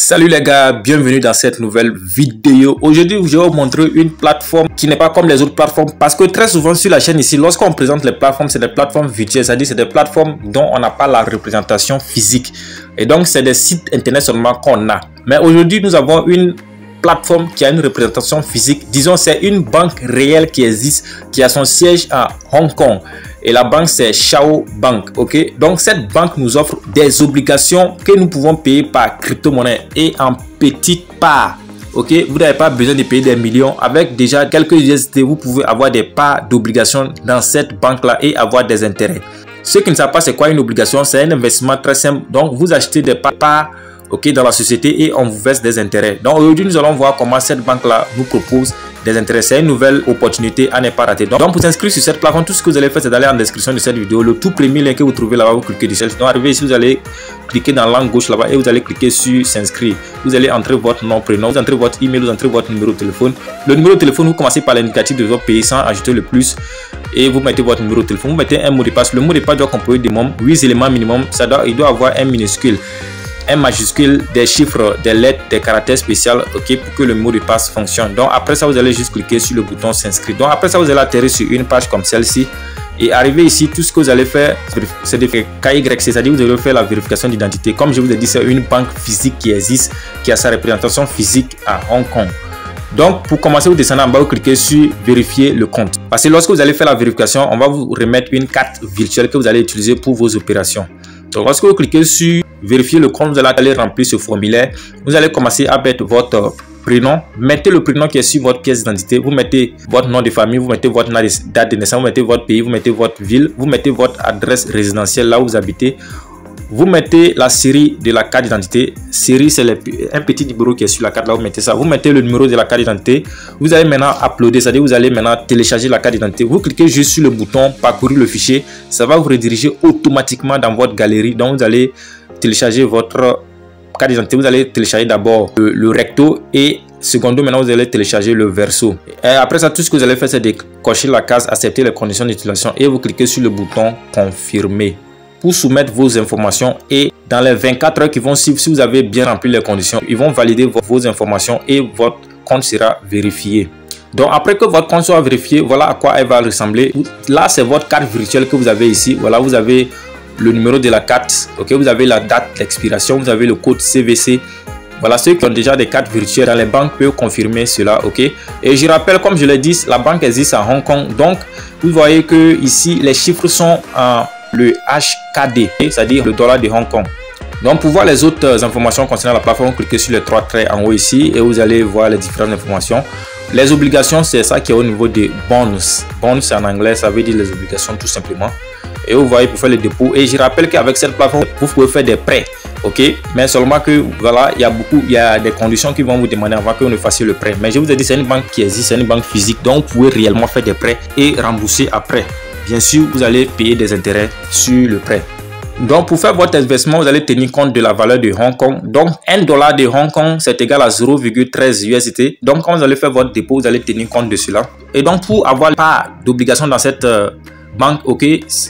Salut les gars, bienvenue dans cette nouvelle vidéo. Aujourd'hui, je vais vous montrer une plateforme qui n'est pas comme les autres plateformes parce que très souvent sur la chaîne ici, lorsqu'on présente les plateformes, c'est des plateformes virtuelles, c'est-à-dire c'est des plateformes dont on n'a pas la représentation physique. Et donc, c'est des sites internet seulement qu'on a. Mais aujourd'hui, nous avons une plateforme qui a une représentation physique. Disons, c'est une banque réelle qui existe, qui a son siège à Hong Kong. Et la banque, c'est Chao Bank, ok? Donc, cette banque nous offre des obligations que nous pouvons payer par crypto-monnaie et en petite part, ok? Vous n'avez pas besoin de payer des millions. Avec déjà quelques USD, vous pouvez avoir des parts d'obligations dans cette banque-là et avoir des intérêts. Ceux qui ne savent pas c'est quoi une obligation, c'est un investissement très simple. Donc, vous achetez des parts, ok, dans la société et on vous verse des intérêts. Donc, aujourd'hui, nous allons voir comment cette banque-là nous propose des intérêts. C'est une nouvelle opportunité à ne pas rater. Donc pour s'inscrire sur cette plateforme, tout ce que vous allez faire, c'est d'aller en description de cette vidéo. Le tout premier lien que vous trouvez là-bas, vous cliquez dessus. Donc arrivé ici, vous allez cliquer dans l'angle gauche là-bas et vous allez cliquer sur s'inscrire. Vous allez entrer votre nom, prénom, vous entrez votre email, vous entrez votre numéro de téléphone. Le numéro de téléphone, vous commencez par l'indicatif de votre pays sans ajouter le plus et vous mettez votre numéro de téléphone. Vous mettez un mot de passe. Le mot de passe doit composer de 8 éléments minimum. Il doit avoir un minuscule, un majuscule, des chiffres, des lettres, des caractères spéciaux, ok, pour que le mot de passe fonctionne. Donc après ça, vous allez juste cliquer sur le bouton s'inscrire. Donc après ça, vous allez atterrir sur une page comme celle-ci et arriver ici, tout ce que vous allez faire, c'est de faire KYC, c'est-à-dire vous allez faire la vérification d'identité. Comme je vous ai dit, c'est une banque physique qui existe, qui a sa représentation physique à Hong Kong. Donc pour commencer, vous descendez en bas, vous cliquez sur vérifier le compte. Parce que lorsque vous allez faire la vérification, on va vous remettre une carte virtuelle que vous allez utiliser pour vos opérations. Donc lorsque vous cliquez sur vérifier le compte, vous allez aller remplir ce formulaire. Vous allez commencer à mettre votre prénom. Mettez le prénom qui est sur votre pièce d'identité. Vous mettez votre nom de famille, vous mettez votre date de naissance, vous mettez votre pays, vous mettez votre ville, vous mettez votre adresse résidentielle là où vous habitez. Vous mettez la série de la carte d'identité. Série, c'est un petit numéro qui est sur la carte là, vous mettez ça. Vous mettez le numéro de la carte d'identité. Vous allez maintenant uploader, c'est-à-dire vous allez maintenant télécharger la carte d'identité. Vous cliquez juste sur le bouton parcourir le fichier. Ça va vous rediriger automatiquement dans votre galerie. Donc vous allez télécharger votre carte d'identité. Vous allez télécharger d'abord le recto et secondo, maintenant vous allez télécharger le verso. Et après ça, tout ce que vous allez faire, c'est de cocher la case accepter les conditions d'utilisation et vous cliquez sur le bouton confirmer pour soumettre vos informations. Et dans les 24 heures qui vont suivre, si vous avez bien rempli les conditions, ils vont valider vos informations et votre compte sera vérifié. Donc après que votre compte soit vérifié, voilà à quoi elle va ressembler. Là, c'est votre carte virtuelle que vous avez ici. Voilà, vous avez le numéro de la carte, ok, vous avez la date d'expiration, vous avez le code CVC. Voilà, ceux qui ont déjà des cartes virtuelles dans les banques peuvent confirmer cela, ok. Et je rappelle, comme je l'ai dit, la banque existe à Hong Kong. Donc vous voyez que ici les chiffres sont en le HKD, c'est-à-dire le dollar de Hong Kong. Donc pour voir les autres informations concernant la plateforme, cliquez sur les 3 traits en haut ici et vous allez voir les différentes informations. Les obligations, c'est ça qui est au niveau des bonds. Bonds en anglais, ça veut dire les obligations tout simplement. Et vous voyez pour faire le dépôt. Et je rappelle qu'avec cette plateforme, vous pouvez faire des prêts, ok, mais seulement que voilà, il y a des conditions qui vont vous demander avant que vous ne fassiez le prêt. Mais je vous ai dit, c'est une banque qui existe, c'est une banque physique, donc vous pouvez réellement faire des prêts et rembourser après. Bien sûr, vous allez payer des intérêts sur le prêt. Donc pour faire votre investissement, vous allez tenir compte de la valeur de Hong Kong. Donc $1 de Hong Kong, c'est égal à 0,13 USD. Donc quand vous allez faire votre dépôt, vous allez tenir compte de cela. Et donc pour avoir pas d'obligation dans cette banque, ok,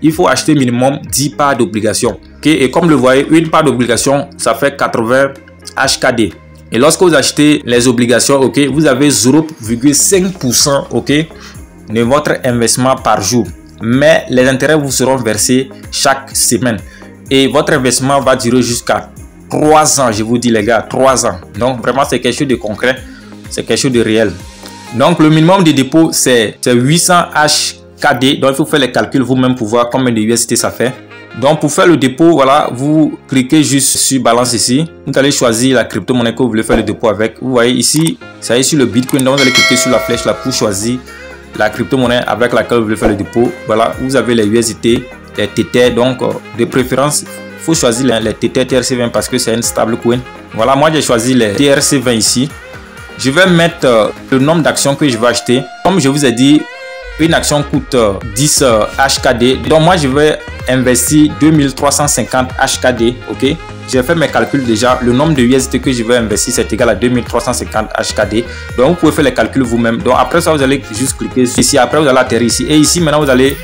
il faut acheter minimum 10 parts d'obligation. Ok, et comme le voyez, une part d'obligation, ça fait 80 HKD. Et lorsque vous achetez les obligations, ok, vous avez 0,5%, ok, de votre investissement par jour. Mais les intérêts vous seront versés chaque semaine. Et votre investissement va durer jusqu'à 3 ans, je vous dis les gars, 3 ans. Donc vraiment, c'est quelque chose de concret, c'est quelque chose de réel. Donc le minimum de dépôt, c'est 800 HKD. Donc il faut faire les calculs vous-même pour voir combien de USD ça fait. Donc pour faire le dépôt, voilà, vous cliquez juste sur balance ici. Vous allez choisir la crypto-monnaie que vous voulez faire le dépôt avec. Vous voyez ici, ça est sur le Bitcoin. Donc vous allez cliquer sur la flèche là pour choisir la crypto-monnaie avec laquelle vous voulez faire le dépôt. Voilà, vous avez les USDT, les Tether. Donc de préférence, il faut choisir les Tether TRC20 parce que c'est une stable coin. Voilà, moi j'ai choisi les TRC20 ici. Je vais mettre le nombre d'actions que je vais acheter. Comme je vous ai dit, une action coûte 10 HKD. Donc moi je vais investir 2350 HKD, ok. J'ai fait mes calculs déjà. Le nombre de USD que je vais investir, c'est égal à 2350 HKD. Donc vous pouvez faire les calculs vous-même. Donc après ça, vous allez juste cliquer ici. Après vous allez atterrir ici. Et ici maintenant, vous allez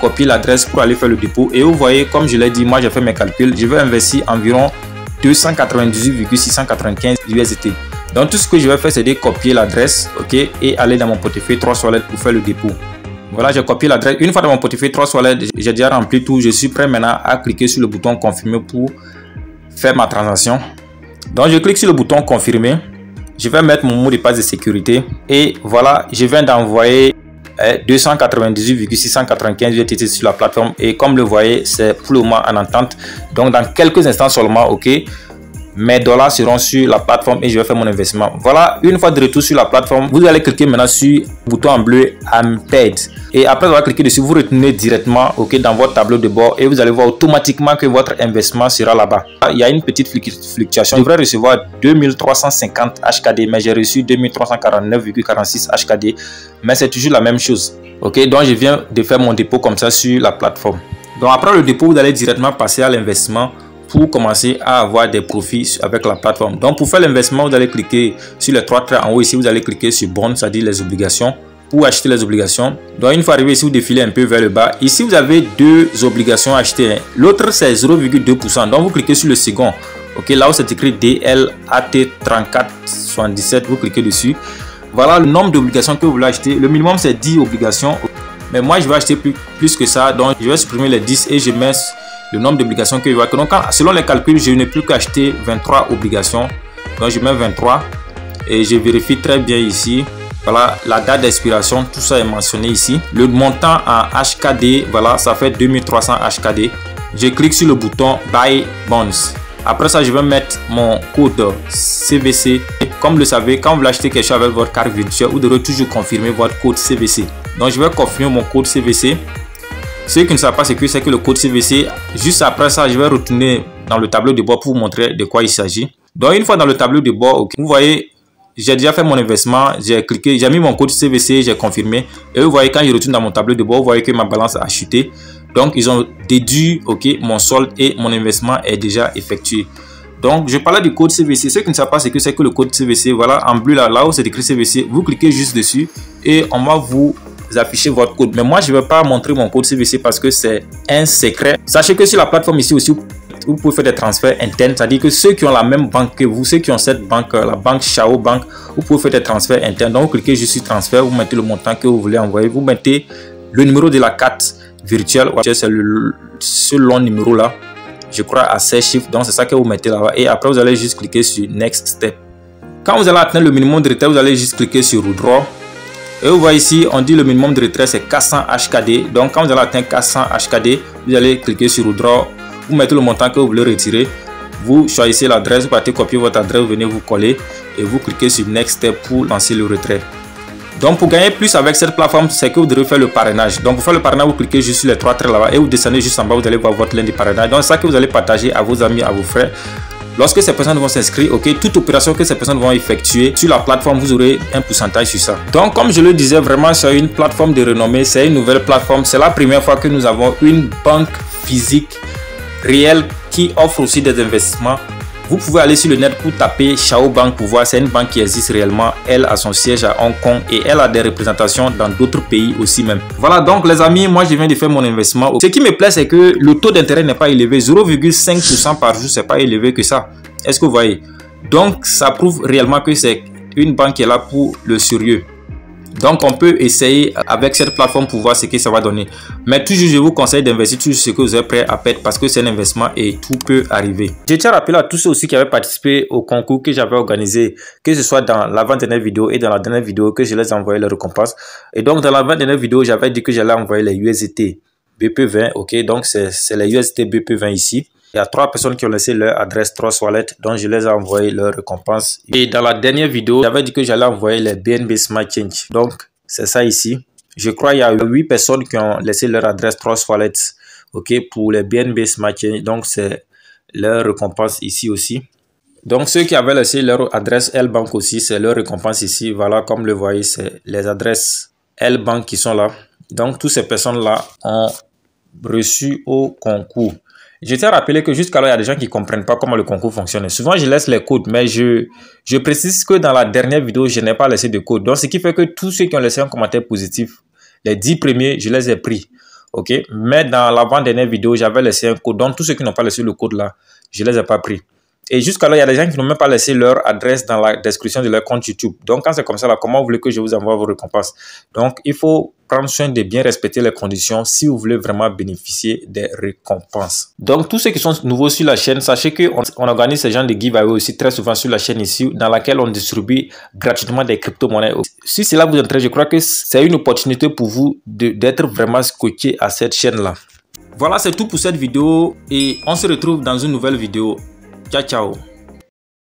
copier l'adresse pour aller faire le dépôt. Et vous voyez, comme je l'ai dit, moi j'ai fait mes calculs. Je vais investir environ 298,695 USDT. Donc tout ce que je vais faire, c'est de copier l'adresse, ok, et aller dans mon portefeuille Trust Wallet pour faire le dépôt. Voilà, j'ai copié l'adresse. Une fois dans mon portefeuille Trust Wallet, j'ai déjà rempli tout. Je suis prêt maintenant à cliquer sur le bouton confirmer pour faire ma transaction. Donc je clique sur le bouton confirmer. Je vais mettre mon mot de passe de sécurité et voilà, je viens d'envoyer 298,695 USDT sur la plateforme et comme le voyez, c'est pour le moment en attente. Donc dans quelques instants seulement, ok, mes dollars seront sur la plateforme et je vais faire mon investissement. Voilà, une fois de retour sur la plateforme, vous allez cliquer maintenant sur le bouton en bleu I'm paid. Et après avoir cliqué dessus, vous retournez directement, ok, dans votre tableau de bord et vous allez voir automatiquement que votre investissement sera là-bas. Il y a une petite fluctuation. Je devrais recevoir 2350 HKD, mais j'ai reçu 2349,46 HKD. Mais c'est toujours la même chose. Ok, donc je viens de faire mon dépôt comme ça sur la plateforme. Donc après le dépôt, vous allez directement passer à l'investissement pour commencer à avoir des profits avec la plateforme. Donc pour faire l'investissement, vous allez cliquer sur les trois traits en haut ici, vous allez cliquer sur bonds, c'est-à-dire les obligations, pour acheter les obligations. Donc une fois arrivé ici, vous défilez un peu vers le bas. Ici, vous avez deux obligations à acheter. L'autre, c'est 0,2%. Donc vous cliquez sur le second. Ok, là où c'est écrit DLAT3477, vous cliquez dessus. Voilà le nombre d'obligations que vous voulez acheter. Le minimum, c'est 10 obligations. Mais moi, je vais acheter plus que ça. Donc je vais supprimer les 10 et je mets le nombre d'obligations que je vois. Donc, selon les calculs, je n'ai plus qu'à acheter 23 obligations. Donc, je mets 23 et je vérifie très bien ici. Voilà, la date d'expiration, tout ça est mentionné ici. Le montant en HKD, voilà, ça fait 2300 HKD. Je clique sur le bouton Buy Bonds. Après ça, je vais mettre mon code CVC. Comme vous le savez, quand vous achetez quelque chose avec votre carte virtuelle, vous devrez toujours confirmer votre code CVC. Donc, je vais confirmer mon code CVC. Ceux qui ne savent pas ce que c'est que le code CVC, juste après ça, je vais retourner dans le tableau de bord pour vous montrer de quoi il s'agit. Donc, une fois dans le tableau de bord, okay, vous voyez, j'ai déjà fait mon investissement, j'ai cliqué, j'ai mis mon code CVC, j'ai confirmé. Et vous voyez, quand je retourne dans mon tableau de bord, vous voyez que ma balance a chuté. Donc, ils ont déduit, ok, mon solde et mon investissement est déjà effectué. Donc, je parlais du code CVC. Ceux qui ne savent pas ce que c'est que le code CVC, voilà, en bleu là où c'est écrit CVC, vous cliquez juste dessus et on va vous afficher votre code. Mais moi, je ne vais pas montrer mon code CVC parce que c'est un secret. Sachez que sur la plateforme ici aussi, vous pouvez faire des transferts internes. C'est-à-dire que ceux qui ont la même banque que vous, ceux qui ont cette banque, la banque Chao Bank, vous pouvez faire des transferts internes. Donc, vous cliquez juste sur transfert, vous mettez le montant que vous voulez envoyer, vous mettez le numéro de la carte virtuelle. C'est ce long numéro là. Je crois à 16 chiffres. Donc, c'est ça que vous mettez là-bas. Et après, vous allez juste cliquer sur Next Step. Quand vous allez atteindre le minimum de retrait, vous allez juste cliquer sur Withdraw. Et vous voyez ici, on dit le minimum de retrait c'est 400 HKD. Donc quand vous allez atteindre 400 HKD, vous allez cliquer sur Withdraw. Vous mettez le montant que vous voulez retirer. Vous choisissez l'adresse, vous partez copier votre adresse, vous venez vous coller et vous cliquez sur Next Step pour lancer le retrait. Donc pour gagner plus avec cette plateforme, c'est que vous devez faire le parrainage. Donc pour faire le parrainage, vous cliquez juste sur les trois traits là-bas et vous descendez juste en bas, vous allez voir votre lien de parrainage. Donc c'est ça que vous allez partager à vos amis, à vos frères. Lorsque ces personnes vont s'inscrire, ok, toute opération que ces personnes vont effectuer sur la plateforme, vous aurez un pourcentage sur ça. Donc, comme je le disais, vraiment, c'est une plateforme de renommée, c'est une nouvelle plateforme. C'est la première fois que nous avons une banque physique réelle qui offre aussi des investissements. Vous pouvez aller sur le net pour taper Chao Bank pour voir, c'est une banque qui existe réellement. Elle a son siège à Hong Kong et elle a des représentations dans d'autres pays aussi même. Voilà donc les amis, moi je viens de faire mon investissement. Ce qui me plaît c'est que le taux d'intérêt n'est pas élevé, 0,5% par jour, c'est pas élevé que ça. Est-ce que vous voyez? Donc ça prouve réellement que c'est une banque qui est là pour le sérieux. Donc on peut essayer avec cette plateforme pour voir ce que ça va donner. Mais toujours je vous conseille d'investir toujours ce que vous êtes prêt à perdre parce que c'est un investissement et tout peut arriver. Je tiens à rappeler à tous ceux aussi qui avaient participé au concours que j'avais organisé, que ce soit dans l'avant-dernière vidéo et dans la dernière vidéo, que je les ai envoyé les récompenses. Et donc dans l'avant-dernière vidéo, j'avais dit que j'allais envoyer les USDT BP20, ok, donc c'est les USDT BP20 ici. Il y a 3 personnes qui ont laissé leur adresse Trust Wallet, donc je les ai envoyé leurs récompenses. Et dans la dernière vidéo, j'avais dit que j'allais envoyer les BNB Smart Change. Donc, c'est ça ici. Je crois qu'il y a 8 personnes qui ont laissé leur adresse Trust Wallet, ok, pour les BNB Smart Change. Donc, c'est leur récompense ici aussi. Donc, ceux qui avaient laissé leur adresse L-Bank aussi, c'est leur récompense ici. Voilà, comme vous le voyez, c'est les adresses L-Bank qui sont là. Donc, toutes ces personnes-là ont reçu au concours. Je tiens à rappeler que jusqu'à là, il y a des gens qui ne comprennent pas comment le concours fonctionne. Souvent, je laisse les codes, mais je précise que dans la dernière vidéo, je n'ai pas laissé de code. Donc, ce qui fait que tous ceux qui ont laissé un commentaire positif, les 10 premiers, je les ai pris. Ok? Mais dans l'avant-dernière vidéo, j'avais laissé un code. Donc, tous ceux qui n'ont pas laissé le code là, je ne les ai pas pris. Et jusqu'alors, il y a des gens qui n'ont même pas laissé leur adresse dans la description de leur compte YouTube. Donc, quand c'est comme ça, là, comment vous voulez que je vous envoie vos récompenses? Donc, il faut prendre soin de bien respecter les conditions si vous voulez vraiment bénéficier des récompenses. Donc, tous ceux qui sont nouveaux sur la chaîne, sachez qu'on organise ce genre de giveaway aussi très souvent sur la chaîne ici, dans laquelle on distribue gratuitement des crypto-monnaies. Si cela vous intéresse, je crois que c'est une opportunité pour vous d'être vraiment scotché à cette chaîne-là. Voilà, c'est tout pour cette vidéo et on se retrouve dans une nouvelle vidéo. Ciao, ciao.